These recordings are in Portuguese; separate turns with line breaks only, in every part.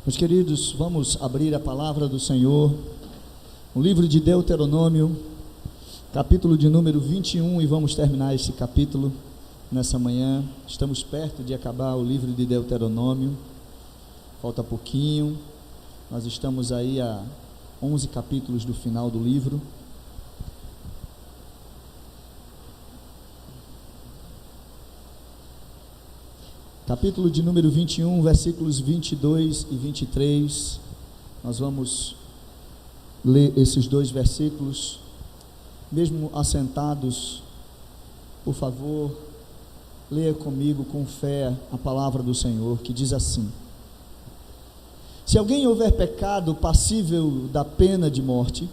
Meus queridos, vamos abrir a palavra do Senhor, o livro de Deuteronômio, capítulo de número 21, e vamos terminar esse capítulo nessa manhã. Estamos perto de acabar o livro de Deuteronômio, falta pouquinho, nós estamos aí a 11 capítulos do final do livro. Capítulo de número 21, versículos 22 e 23, nós vamos ler esses dois versículos, mesmo assentados, por favor, leia comigo com fé a palavra do Senhor, que diz assim: se alguém houver pecado passível da pena de morte,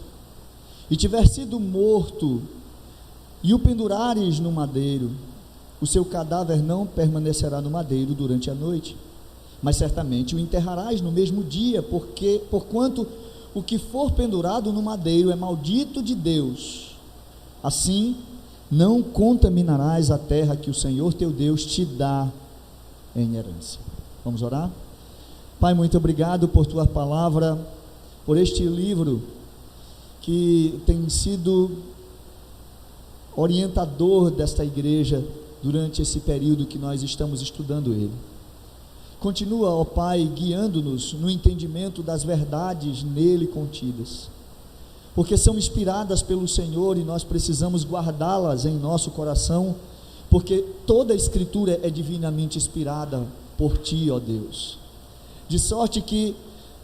e tiver sido morto, e o pendurares no madeiro, o seu cadáver não permanecerá no madeiro durante a noite, mas certamente o enterrarás no mesmo dia, porquanto o que for pendurado no madeiro é maldito de Deus. Assim, não contaminarás a terra que o Senhor teu Deus te dá em herança. Vamos orar? Pai, muito obrigado por tua palavra, por este livro que tem sido orientador desta igreja durante esse período que nós estamos estudando ele. Continua, ó Pai, guiando-nos no entendimento das verdades nele contidas, porque são inspiradas pelo Senhor e nós precisamos guardá-las em nosso coração, porque toda a Escritura é divinamente inspirada por Ti, ó Deus, de sorte que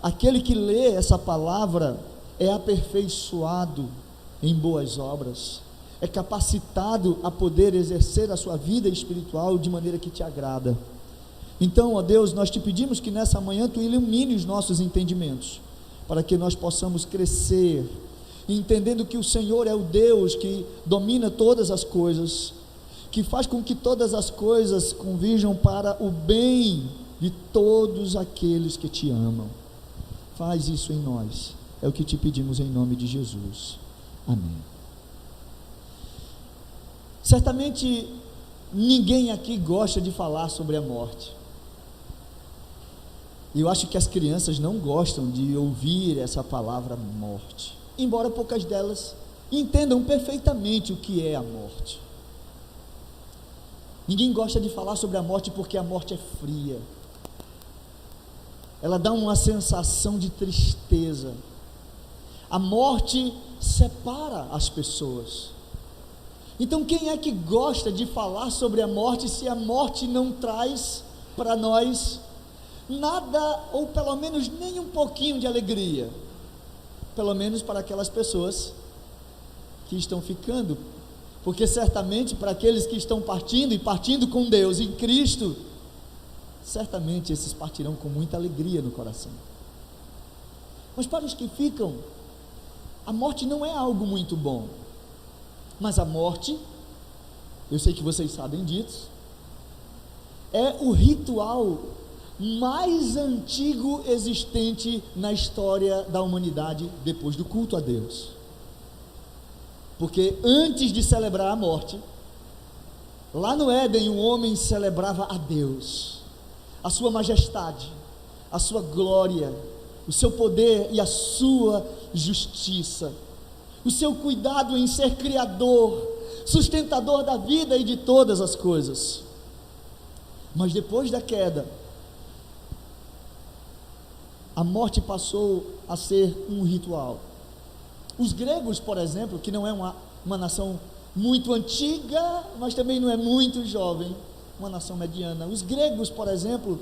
aquele que lê essa palavra é aperfeiçoado em boas obras, é capacitado a poder exercer a sua vida espiritual de maneira que te agrada. Então, ó Deus, nós te pedimos que nessa manhã tu ilumine os nossos entendimentos, para que nós possamos crescer, entendendo que o Senhor é o Deus que domina todas as coisas, que faz com que todas as coisas convirjam para o bem de todos aqueles que te amam. Faz isso em nós, é o que te pedimos em nome de Jesus. Amém. Certamente ninguém aqui gosta de falar sobre a morte. Eu acho que as crianças não gostam de ouvir essa palavra morte, embora poucas delas entendam perfeitamente o que é a morte. Ninguém gosta de falar sobre a morte porque a morte é fria, ela dá uma sensação de tristeza. A morte separa as pessoas. Então, quem é que gosta de falar sobre a morte se a morte não traz para nós nada, ou pelo menos nem um pouquinho de alegria? Pelo menos para aquelas pessoas que estão ficando, porque certamente para aqueles que estão partindo e partindo com Deus em Cristo, certamente esses partirão com muita alegria no coração. Mas para os que ficam, a morte não é algo muito bom. Mas a morte, eu sei que vocês sabem disso, é o ritual mais antigo existente na história da humanidade depois do culto a Deus. Porque antes de celebrar a morte, lá no Éden o homem celebrava a Deus, a sua majestade, a sua glória, o seu poder e a sua justiça, o seu cuidado em ser criador, sustentador da vida e de todas as coisas. Mas depois da queda, a morte passou a ser um ritual. Os gregos, por exemplo, que não é uma nação muito antiga, mas também não é muito jovem, uma nação mediana. Os gregos, por exemplo,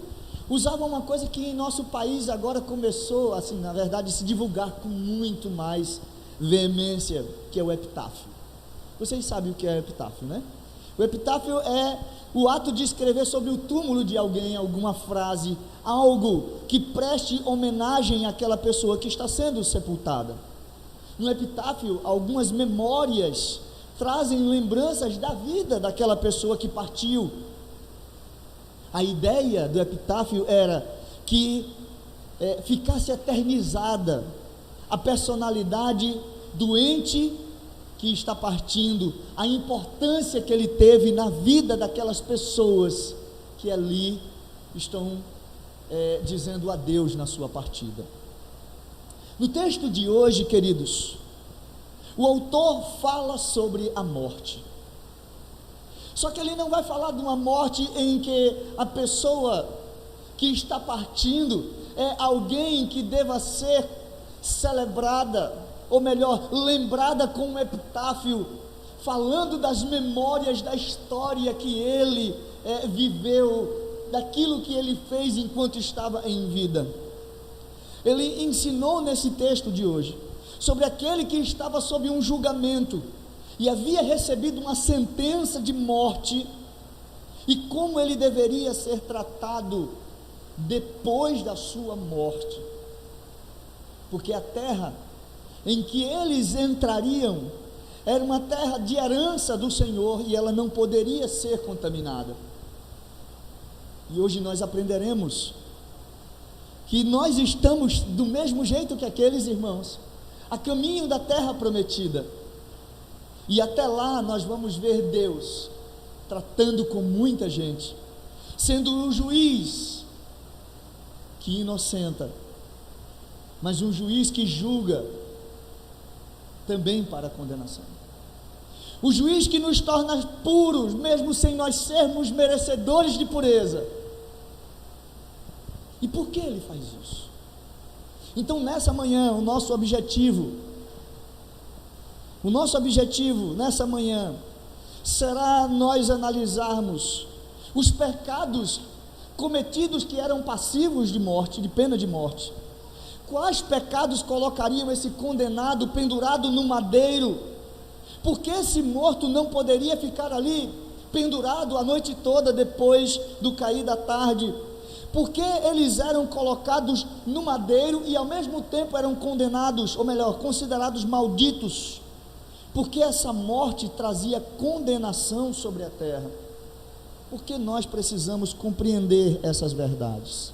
usavam uma coisa que em nosso país agora começou, assim, na verdade, se divulgar com muito mais veemência, que é o epitáfio. Vocês sabem o que é epitáfio, né? O epitáfio é o ato de escrever sobre o túmulo de alguém alguma frase, algo que preste homenagem àquela pessoa que está sendo sepultada. No epitáfio, algumas memórias trazem lembranças da vida daquela pessoa que partiu. A ideia do epitáfio era que ficasse eternizada a personalidade do ente que está partindo, a importância que ele teve na vida daquelas pessoas que ali estão dizendo adeus na sua partida. No texto de hoje, queridos, o autor fala sobre a morte. Só que ele não vai falar de uma morte em que a pessoa que está partindo é alguém que deva ser celebrada, ou melhor, lembrada com um epitáfio, falando das memórias da história que ele viveu, daquilo que ele fez enquanto estava em vida. Ele ensinou nesse texto de hoje sobre aquele que estava sob um julgamento e havia recebido uma sentença de morte, e como ele deveria ser tratado depois da sua morte, porque a terra em que eles entrariam era uma terra de herança do Senhor e ela não poderia ser contaminada. E hoje nós aprenderemos que nós estamos do mesmo jeito que aqueles irmãos, a caminho da terra prometida, e até lá nós vamos ver Deus tratando com muita gente, sendo um juiz que inocenta, mas um juiz que julga também para a condenação, o juiz que nos torna puros, mesmo sem nós sermos merecedores de pureza. E por que ele faz isso? Então nessa manhã, o nosso objetivo nessa manhã será nós analisarmos os pecados cometidos que eram passivos de morte, de pena de morte. Quais pecados colocariam esse condenado pendurado no madeiro? Por que esse morto não poderia ficar ali pendurado a noite toda depois do cair da tarde? Por que eles eram colocados no madeiro e ao mesmo tempo eram condenados, ou melhor, considerados malditos? Porque essa morte trazia condenação sobre a terra. Porque nós precisamos compreender essas verdades.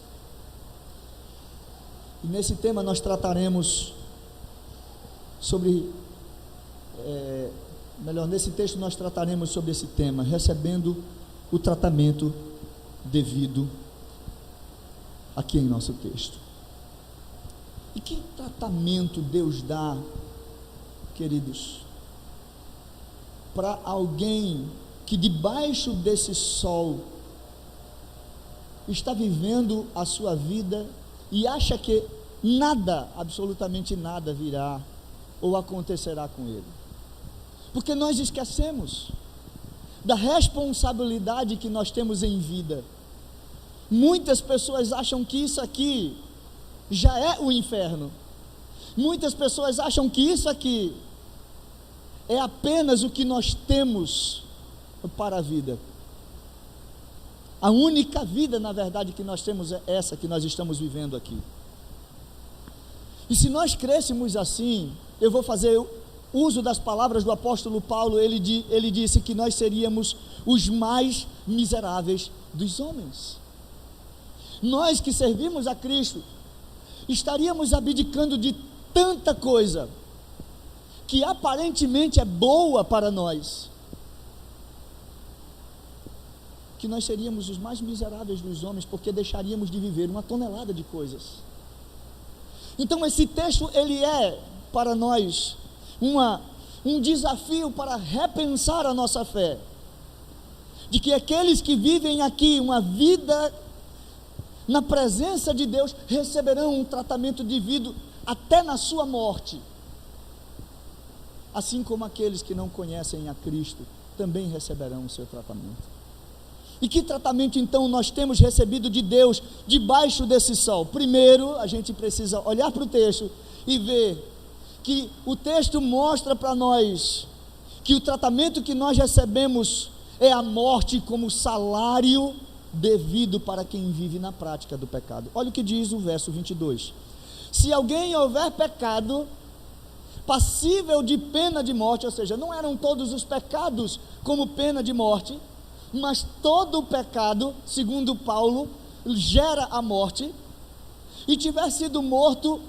E nesse tema nós trataremos sobre, nesse texto nós trataremos sobre esse tema, recebendo o tratamento devido aqui em nosso texto. E que tratamento Deus dá, queridos, para alguém que debaixo desse sol está vivendo a sua vida e acha que nada, absolutamente nada virá ou acontecerá com ele? Porque nós esquecemos da responsabilidade que nós temos em vida. Muitas pessoas acham que isso aqui já é o inferno. Muitas pessoas acham que isso aqui é apenas o que nós temos para a vida. A única vida, na verdade, que nós temos é essa que nós estamos vivendo aqui. E se nós crêssemos assim, eu vou fazer uso das palavras do apóstolo Paulo. Ele disse que nós seríamos os mais miseráveis dos homens. Nós que servimos a Cristo estaríamos abdicando de tanta coisa que aparentemente é boa para nós, que nós seríamos os mais miseráveis dos homens, porque deixaríamos de viver uma tonelada de coisas. Então esse texto, ele é para nós um desafio para repensar a nossa fé, de que aqueles que vivem aqui uma vida na presença de Deus receberão um tratamento devido até na sua morte, assim como aqueles que não conhecem a Cristo também receberão o seu tratamento. E que tratamento então nós temos recebido de Deus debaixo desse sol? Primeiro, a gente precisa olhar para o texto e ver que o texto mostra para nós que o tratamento que nós recebemos é a morte como salário devido para quem vive na prática do pecado. Olha o que diz o verso 22: se alguém houver pecado passível de pena de morte, ou seja, não eram todos os pecados como pena de morte, mas todo o pecado, segundo Paulo, gera a morte, e tiver sido morto,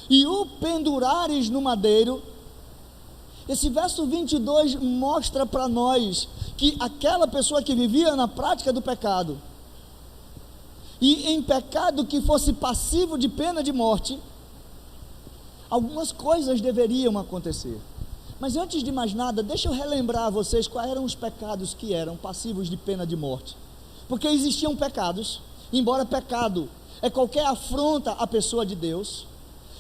e o pendurares no madeiro. Esse verso 22 mostra para nós que aquela pessoa que vivia na prática do pecado, e em pecado que fosse passivo de pena de morte, algumas coisas deveriam acontecer. Mas antes de mais nada, deixa eu relembrar a vocês quais eram os pecados que eram passivos de pena de morte. Porque existiam pecados, embora pecado é qualquer afronta à pessoa de Deus,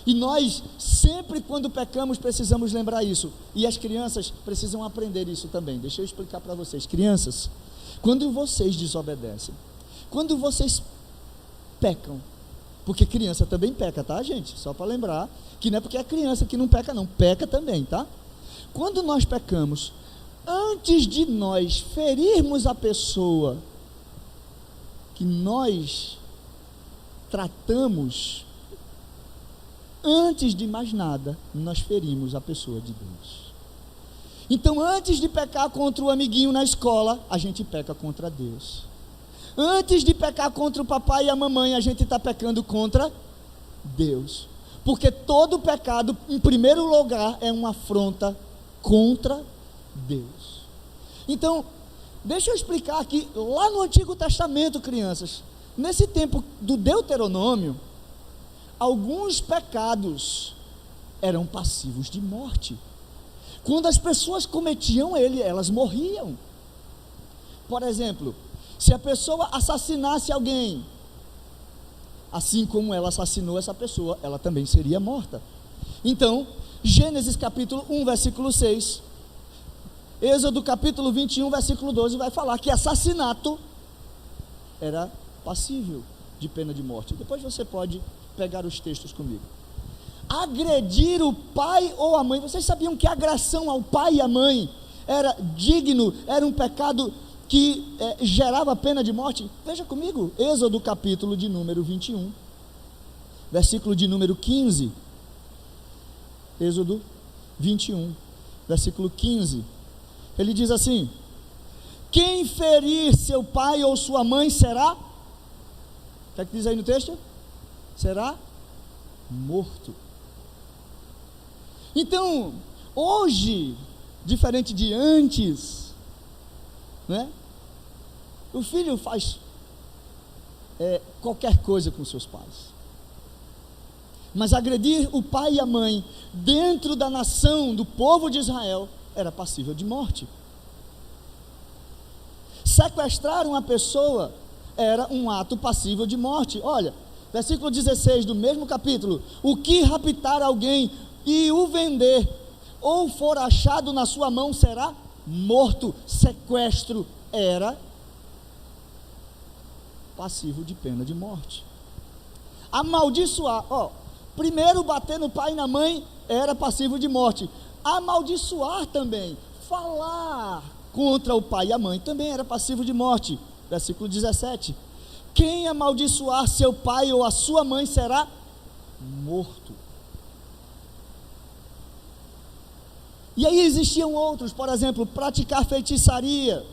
e nós sempre quando pecamos precisamos lembrar isso, e as crianças precisam aprender isso também. Deixa eu explicar para vocês. Crianças, quando vocês desobedecem, quando vocês pecam, porque criança também peca, tá, gente? Só para lembrar que não é porque é criança que não peca, não, peca também, tá? Quando nós pecamos, antes de nós ferirmos a pessoa que nós tratamos, antes de mais nada, nós ferimos a pessoa de Deus. Então, antes de pecar contra o amiguinho na escola, a gente peca contra Deus. Antes de pecar contra o papai e a mamãe, a gente está pecando contra Deus. Porque todo pecado, em primeiro lugar, é uma afronta contra Deus. Então, deixa eu explicar aqui, lá no Antigo Testamento, crianças, nesse tempo do Deuteronômio, alguns pecados eram passivos de morte. Quando as pessoas cometiam ele, elas morriam. Por exemplo, se a pessoa assassinasse alguém, assim como ela assassinou essa pessoa, ela também seria morta. Então, Gênesis capítulo 1, versículo 6, Êxodo capítulo 21, versículo 12, vai falar que assassinato era passível de pena de morte. Depois você pode pegar os textos comigo. Agredir o pai ou a mãe, vocês sabiam que a agressão ao pai e à mãe era digno, era um pecado que gerava pena de morte? Veja comigo, Êxodo capítulo de número 21, versículo de número 15, Êxodo 21, versículo 15, ele diz assim: quem ferir seu pai ou sua mãe será, o que é que diz aí no texto? Será morto. Então, hoje, diferente de antes, né? O filho faz qualquer coisa com seus pais, mas agredir o pai e a mãe dentro da nação, do povo de Israel, era passível de morte. Sequestrar uma pessoa era um ato passível de morte. Olha, versículo 16 do mesmo capítulo: o que raptar alguém e o vender, ou for achado na sua mão, será morto. Sequestro era passivo de pena de morte. Amaldiçoar, primeiro bater no pai e na mãe era passivo de morte. Amaldiçoar também, falar contra o pai e a mãe também era passivo de morte. Versículo 17: quem amaldiçoar seu pai ou a sua mãe será morto. E aí existiam outros, por exemplo, praticar feitiçaria.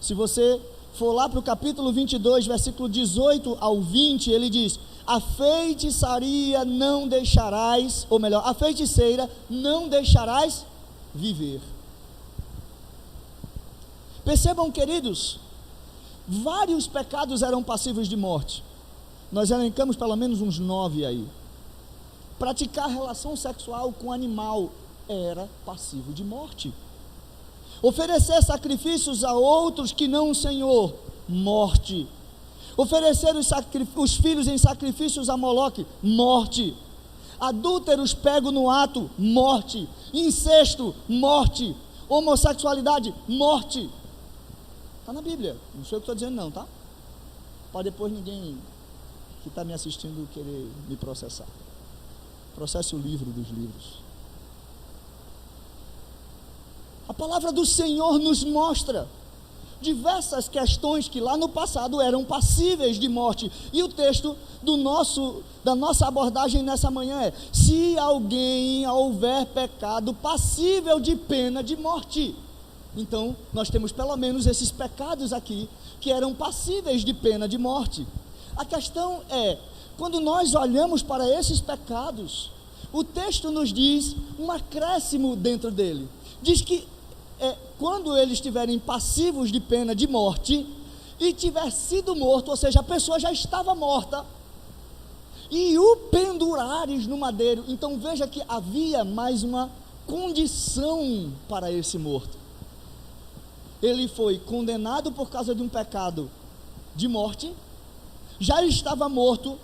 Se você for lá para o capítulo 22, versículo 18 ao 20, ele diz: a feitiçaria não deixarás, ou melhor, a feiticeira não deixarás viver. Percebam, queridos, vários pecados eram passíveis de morte. Nós elencamos pelo menos uns 9 aí. Praticar relação sexual com animal era passivo de morte. Oferecer sacrifícios a outros que não o Senhor, morte. Oferecer os filhos em sacrifícios a Moloque, morte. Adúlteros pego no ato, morte. Incesto, morte. Homossexualidade, morte. Está na Bíblia, não sou eu que estou dizendo não, tá? Para depois ninguém que está me assistindo querer me processar. Processe o livro dos livros. A palavra do Senhor nos mostra diversas questões que lá no passado eram passíveis de morte. E o texto da nossa abordagem nessa manhã é: se alguém houver pecado passível de pena de morte. Então, nós temos pelo menos esses pecados aqui, que eram passíveis de pena de morte. A questão é, quando nós olhamos para esses pecados, o texto nos diz um acréscimo dentro dele. Diz que quando eles estiverem passivos de pena de morte, e tiver sido morto, ou seja, a pessoa já estava morta, e o pendurares no madeiro, então veja que havia mais uma condição para esse morto. Ele foi condenado por causa de um pecado de morte, já estava morto,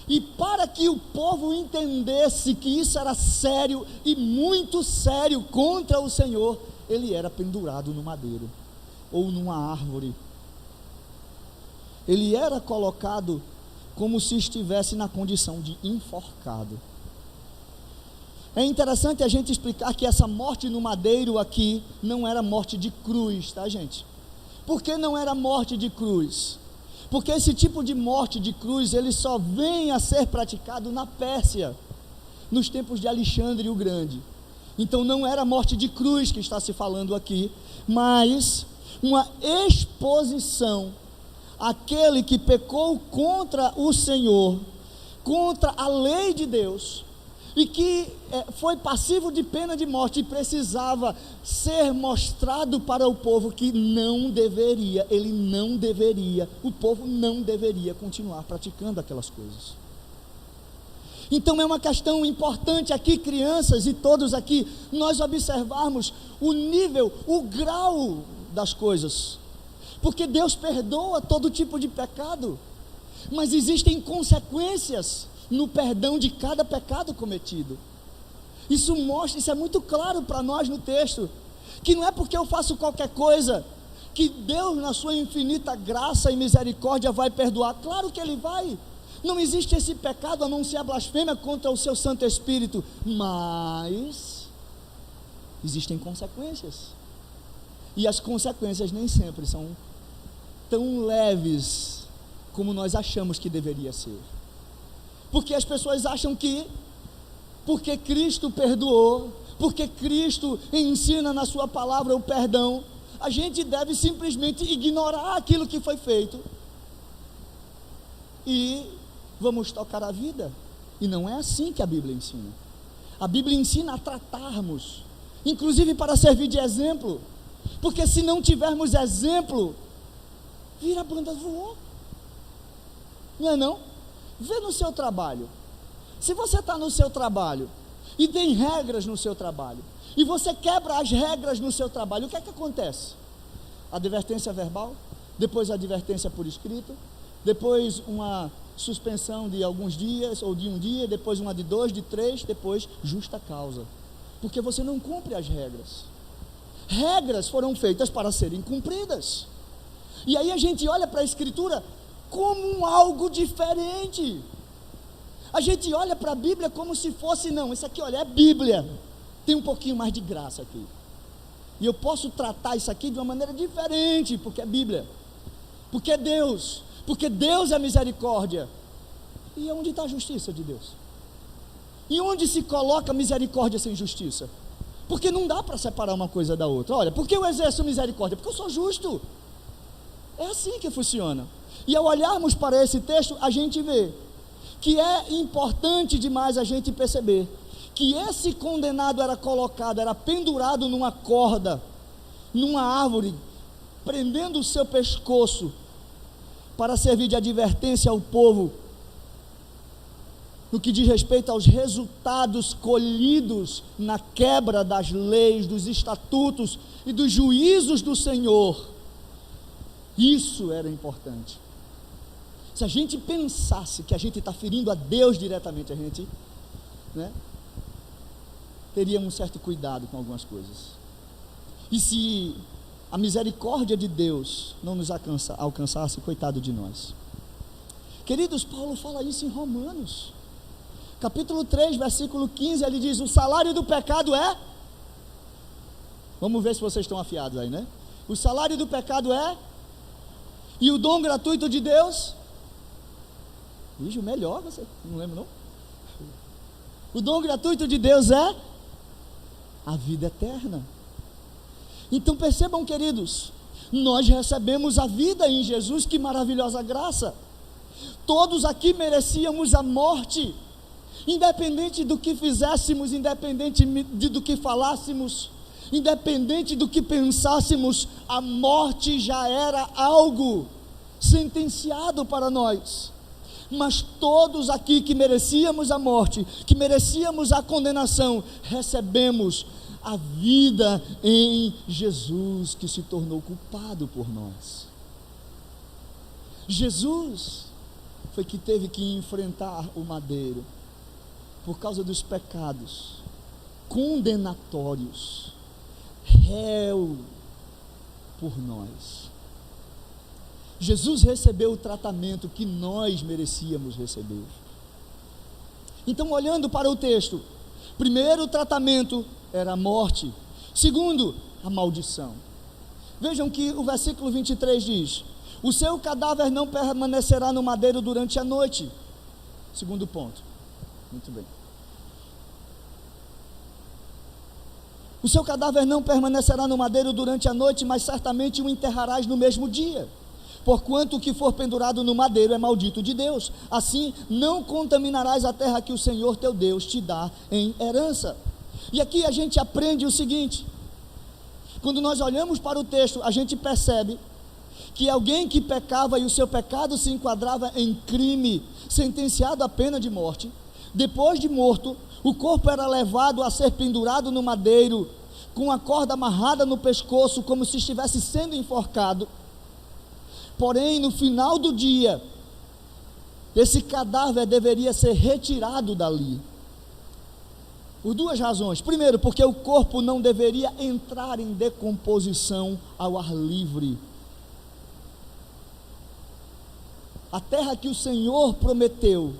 e para que o povo entendesse que isso era sério e muito sério contra o Senhor, ele era pendurado no madeiro ou numa árvore. Ele era colocado como se estivesse na condição de enforcado. É interessante a gente explicar que essa morte no madeiro aqui não era morte de cruz, tá, gente? Por que não era morte de cruz? Porque esse tipo de morte de cruz, ele só vem a ser praticado na Pérsia, nos tempos de Alexandre o Grande. Então não era morte de cruz que está se falando aqui, mas uma exposição àquele que pecou contra o Senhor, contra a lei de Deus, e que foi passivo de pena de morte, e precisava ser mostrado para o povo que não deveria, o povo não deveria continuar praticando aquelas coisas. Então é uma questão importante aqui, crianças e todos aqui, nós observarmos o nível, o grau das coisas, porque Deus perdoa todo tipo de pecado, mas existem consequências no perdão de cada pecado cometido. Isso é muito claro para nós no texto, que não é porque eu faço qualquer coisa que Deus, na sua infinita graça e misericórdia, vai perdoar. Claro que Ele vai. Não existe esse pecado a não ser a blasfêmia contra o seu Santo Espírito, mas existem consequências, e as consequências nem sempre são tão leves como nós achamos que deveria ser. Porque as pessoas acham que, porque Cristo perdoou, porque Cristo ensina na sua palavra o perdão, a gente deve simplesmente ignorar aquilo que foi feito e vamos tocar a vida. E não é assim que a Bíblia ensina. A Bíblia ensina a tratarmos, inclusive para servir de exemplo, porque se não tivermos exemplo, vira banda voou, não é não? Vê no seu trabalho, se você está no seu trabalho e tem regras no seu trabalho, e você quebra as regras no seu trabalho, o que é que acontece? Advertência verbal, depois advertência por escrito, depois uma suspensão de alguns dias, ou de um dia, depois uma de 2, de 3, depois justa causa, porque você não cumpre as regras. Regras foram feitas para serem cumpridas, e aí a gente olha para a Escritura como um algo diferente. A gente olha para a Bíblia como se fosse, não, isso aqui, olha, é Bíblia, tem um pouquinho mais de graça aqui, e eu posso tratar isso aqui de uma maneira diferente, porque é Bíblia, porque é Deus, porque Deus é misericórdia. E onde está a justiça de Deus? E onde se coloca misericórdia sem justiça? Porque não dá para separar uma coisa da outra. Olha, por que eu exerço misericórdia? Porque eu sou justo. É assim que funciona. E ao olharmos para esse texto, a gente vê que é importante demais a gente perceber que esse condenado era colocado, era pendurado numa corda, numa árvore, prendendo o seu pescoço, para servir de advertência ao povo, no que diz respeito aos resultados colhidos na quebra das leis, dos estatutos e dos juízos do Senhor. Isso era importante. Se a gente pensasse que a gente está ferindo a Deus diretamente, a gente, teria um certo cuidado com algumas coisas. E se a misericórdia de Deus não nos alcançasse, coitado de nós. Queridos, Paulo fala isso em Romanos, capítulo 3, versículo 15, ele diz: o salário do pecado é... Vamos ver se vocês estão afiados aí, né? O salário do pecado é... E o dom gratuito de Deus... Ixi, o melhor, você não lembra não? O dom gratuito de Deus é... a vida eterna. Então percebam, queridos, nós recebemos a vida em Jesus, que maravilhosa graça. Todos aqui merecíamos a morte, independente do que fizéssemos, independente do que falássemos, independente do que pensássemos, a morte já era algo sentenciado para nós. Mas todos aqui que merecíamos a morte, que merecíamos a condenação, recebemos a vida em Jesus, que se tornou culpado por nós. Jesus foi que teve que enfrentar o madeiro por causa dos pecados condenatórios, réu por nós. Jesus recebeu o tratamento que nós merecíamos receber. Então, olhando para o texto, primeiro, o tratamento era a morte. Segundo, a maldição. Vejam que o versículo 23 diz: o seu cadáver não permanecerá no madeiro durante a noite. Segundo ponto. Muito bem. O seu cadáver não permanecerá no madeiro durante a noite, mas certamente o enterrarás no mesmo dia. Porquanto o que for pendurado no madeiro é maldito de Deus. Assim não contaminarás a terra que o Senhor teu Deus te dá em herança. E aqui a gente aprende o seguinte: quando nós olhamos para o texto, a gente percebe que alguém que pecava e o seu pecado se enquadrava em crime, sentenciado à pena de morte, depois de morto, o corpo era levado a ser pendurado no madeiro, com a corda amarrada no pescoço, como se estivesse sendo enforcado. Porém, no final do dia, esse cadáver deveria ser retirado dali, por duas razões. Primeiro, porque o corpo não deveria entrar em decomposição ao ar livre. A terra que o Senhor prometeu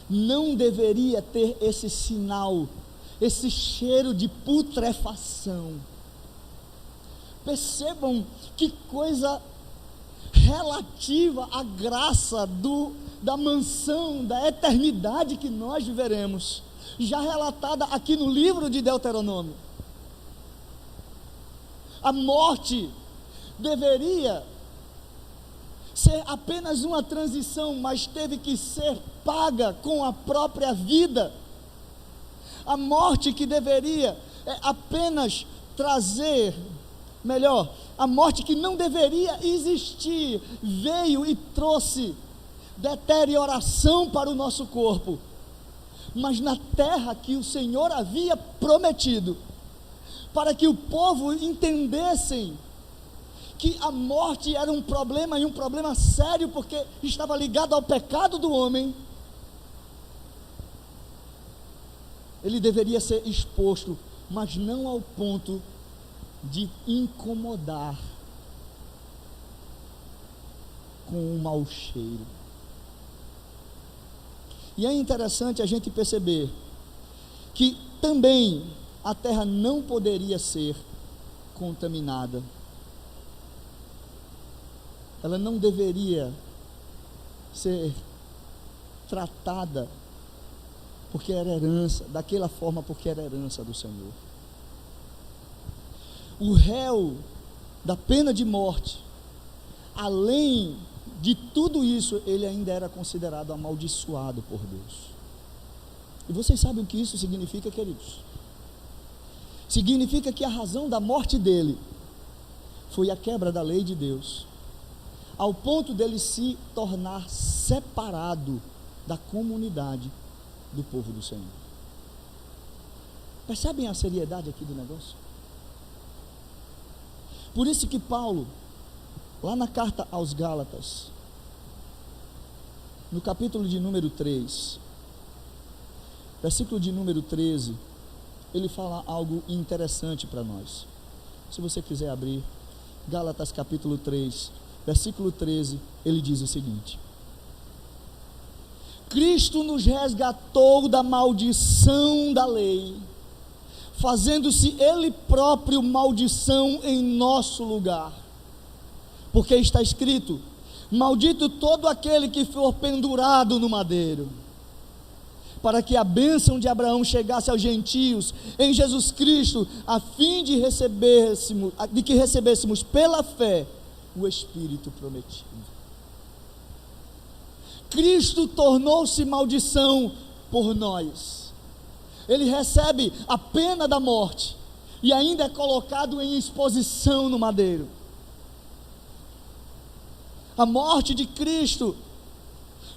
não deveria ter esse sinal, esse cheiro de putrefação. Percebam que coisa relativa à graça da mansão, da eternidade que nós viveremos, já relatada aqui no livro de Deuteronômio. A morte deveria ser apenas uma transição, mas teve que ser paga com a própria vida. A morte que deveria apenas trazer, melhor, a morte que não deveria existir, veio e trouxe deterioração para o nosso corpo. Mas na terra que o Senhor havia prometido, para que o povo entendessem que a morte era um problema, e um problema sério, porque estava ligado ao pecado do homem, ele deveria ser exposto, mas não ao ponto de incomodar com um mau cheiro. E é interessante a gente perceber que também a terra não poderia ser contaminada. Ela não deveria ser tratada porque era herança, daquela forma, porque era herança do Senhor. O réu da pena de morte, além de tudo isso, ele ainda era considerado amaldiçoado por Deus. E vocês sabem o que isso significa, queridos? Significa que a razão da morte dele foi a quebra da lei de Deus, ao ponto dele se tornar separado da comunidade do povo do Senhor. Percebem a seriedade aqui do negócio? Por isso que Paulo, lá na carta aos Gálatas, no capítulo de número 3, versículo de número 13, ele fala algo interessante para nós. Se você quiser abrir, Gálatas capítulo 3, versículo 13, ele diz o seguinte: Cristo nos resgatou da maldição da lei, fazendo-se Ele próprio maldição em nosso lugar. Porque está escrito: maldito todo aquele que for pendurado no madeiro, para que a bênção de Abraão chegasse aos gentios em Jesus Cristo, a fim de que recebêssemos pela fé o Espírito prometido. Cristo tornou-se maldição por nós. Ele recebe a pena da morte e ainda é colocado em exposição no madeiro. A morte de Cristo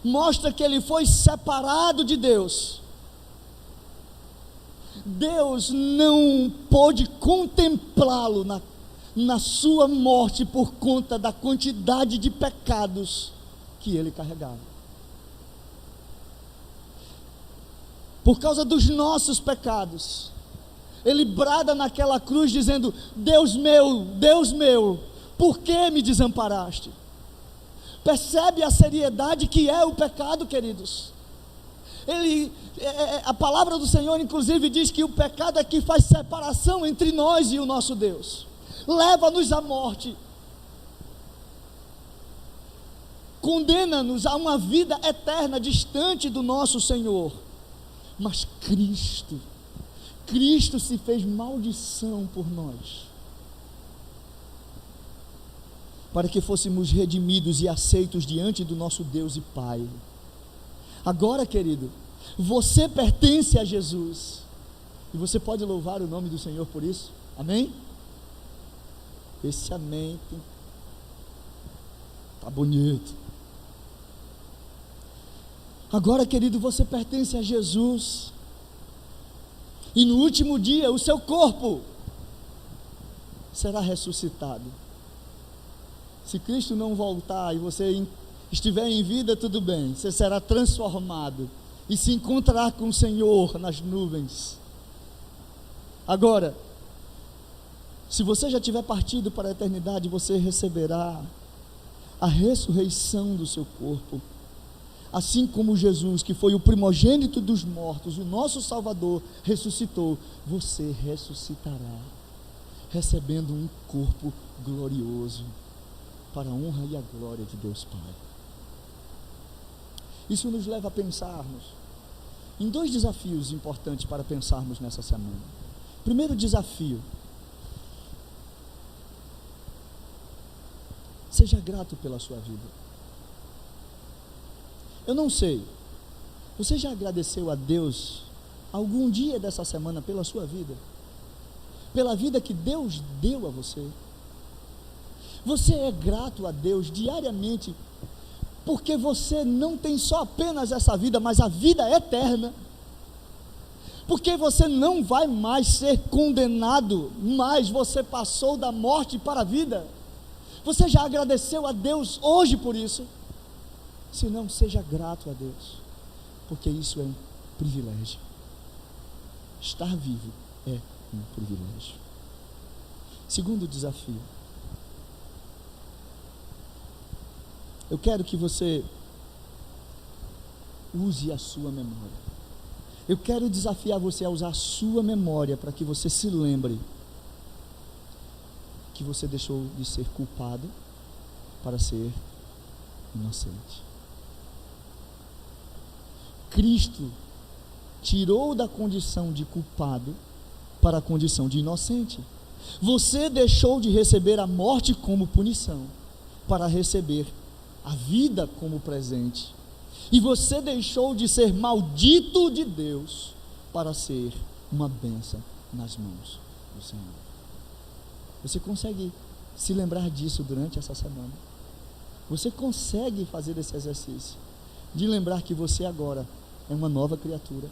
mostra que ele foi separado de Deus. Deus não pôde contemplá-lo na sua morte por conta da quantidade de pecados que ele carregava. Por causa dos nossos pecados, ele brada naquela cruz dizendo: Deus meu, por que me desamparaste? Percebe a seriedade que é o pecado, queridos? A palavra do Senhor inclusive diz que o pecado é que faz separação entre nós e o nosso Deus, leva-nos à morte, condena-nos a uma vida eterna distante do nosso Senhor. Mas Cristo se fez maldição por nós, para que fôssemos redimidos e aceitos diante do nosso Deus e Pai. Agora, querido, você pertence a Jesus, e você pode louvar o nome do Senhor por isso, amém? Esse amém está bonito. Agora, querido, você pertence a Jesus, e no último dia o seu corpo será ressuscitado. Se Cristo não voltar e você estiver em vida, tudo bem, você será transformado e se encontrará com o Senhor nas nuvens. Agora, se você já tiver partido para a eternidade, você receberá a ressurreição do seu corpo, assim como Jesus, que foi o primogênito dos mortos, o nosso Salvador, ressuscitou. Você ressuscitará, recebendo um corpo glorioso, para a honra e a glória de Deus Pai. Isso nos leva a pensarmos em dois desafios importantes para pensarmos nessa semana. Primeiro desafio: seja grato pela sua vida. Eu não sei, você já agradeceu a Deus algum dia dessa semana pela sua vida? Pela vida que Deus deu a você? Você é grato a Deus diariamente, porque você não tem só apenas essa vida, mas a vida eterna, porque você não vai mais ser condenado, mas você passou da morte para a vida. Você já agradeceu a Deus hoje por isso? Se não, seja grato a Deus, porque isso é um privilégio. Estar vivo é um privilégio. Segundo desafio: eu quero que você use a sua memória. Eu quero desafiar você a usar a sua memória para que você se lembre que você deixou de ser culpado para ser inocente. Cristo tirou da condição de culpado para a condição de inocente. Você deixou de receber a morte como punição para receber a vida como presente, e você deixou de ser maldito de Deus para ser uma bênção nas mãos do Senhor. Você consegue se lembrar disso durante essa semana? Você consegue fazer esse exercício de lembrar que você agora é uma nova criatura,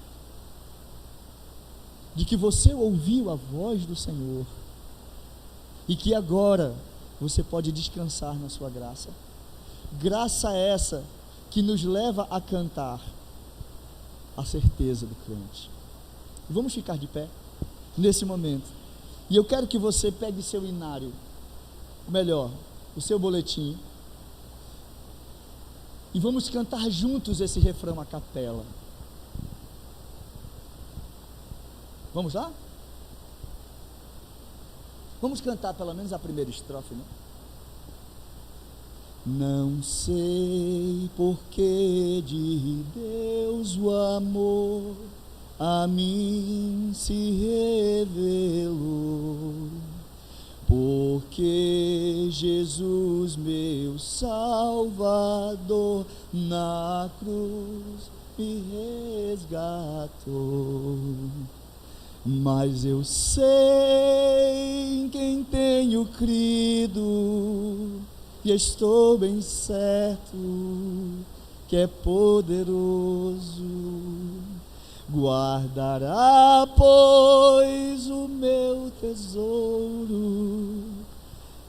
de que você ouviu a voz do Senhor e que agora você pode descansar na sua graça? Graça essa que nos leva a cantar a certeza do crente. Vamos ficar de pé nesse momento, e eu quero que você pegue seu inário, ou melhor, o seu boletim, e vamos cantar juntos esse refrão a capela. Vamos lá? Vamos cantar pelo menos a primeira estrofe, né? Não sei por que de Deus o amor a mim se revelou, porque Jesus meu Salvador na cruz me resgatou. Mas eu sei em quem tenho crido, e estou bem certo que é poderoso. Guardará, pois, o meu tesouro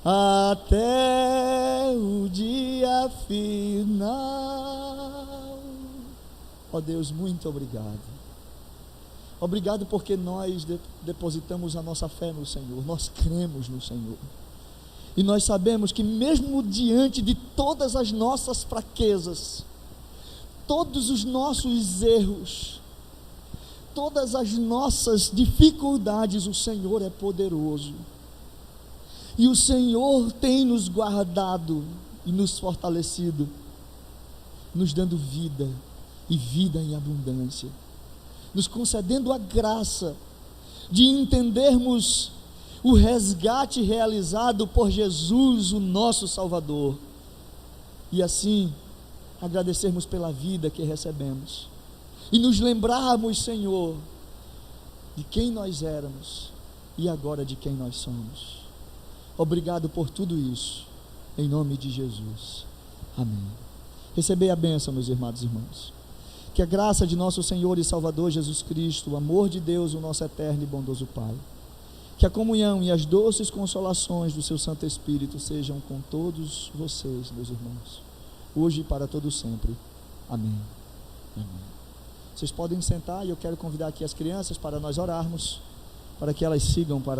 até o dia final. Ó Deus, muito obrigado. Obrigado porque nós depositamos a nossa fé no Senhor, nós cremos no Senhor. E nós sabemos que mesmo diante de todas as nossas fraquezas, todos os nossos erros, todas as nossas dificuldades, o Senhor é poderoso. E o Senhor tem nos guardado e nos fortalecido, nos dando vida e vida em abundância, nos concedendo a graça de entendermos o resgate realizado por Jesus, o nosso Salvador, e assim agradecermos pela vida que recebemos e nos lembrarmos, Senhor, de quem nós éramos e agora de quem nós somos. Obrigado por tudo isso, em nome de Jesus, amém. Recebei a bênção, meus irmãos e irmãs. Que a graça de nosso Senhor e Salvador Jesus Cristo, o amor de Deus, o nosso eterno e bondoso Pai, que a comunhão e as doces consolações do seu Santo Espírito sejam com todos vocês, meus irmãos, hoje e para todo sempre. Amém. Amém. Vocês podem sentar e eu quero convidar aqui as crianças para nós orarmos, para que elas sigam para